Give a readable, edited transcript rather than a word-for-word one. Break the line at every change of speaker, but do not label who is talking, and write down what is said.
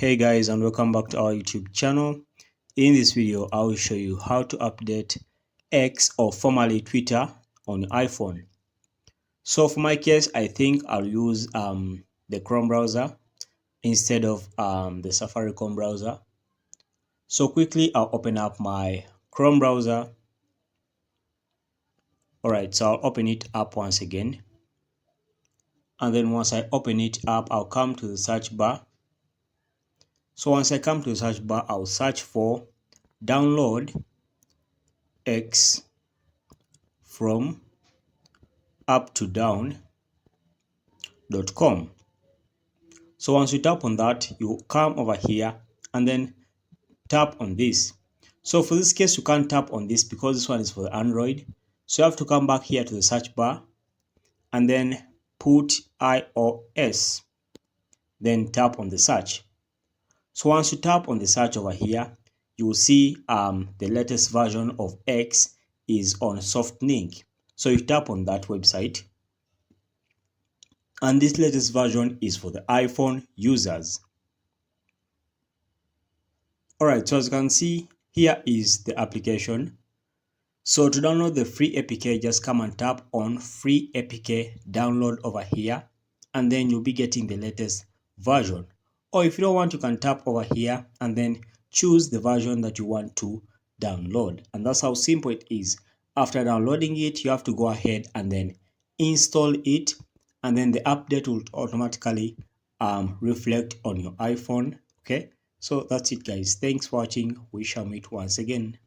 Hey guys, and welcome back to our YouTube channel. In this video I will show you how to update X, or formerly Twitter, on your iPhone. So for my case, I think I'll use the Chrome browser instead of the Safaricom browser. So quickly I'll open up my Chrome browser. Alright, so I'll open it up once again, and then once I open it up, I'll come to the search bar. So once I come to the search bar, I'll search for download X from up2down.com. So once you tap on that, you come over here and then tap on this. So for this case, you can't tap on this because this one is for the Android. So you have to come back here to the search bar and then put iOS, then tap on the search. So once you tap on the search over here, you will see the latest version of X is on SoftLink. So you tap on that website, and this latest version is for the iPhone users. Alright, so as you can see, here is the application. So to download the free APK, just come and tap on free APK download over here, and then you'll be getting the latest version. Or if you don't want, you can tap over here and then choose the version that you want to download. And that's how simple it is. After downloading it, you have to go ahead and then install it, and then the update will automatically reflect on your iPhone. Okay, so that's it guys. Thanks for watching. We shall meet once again.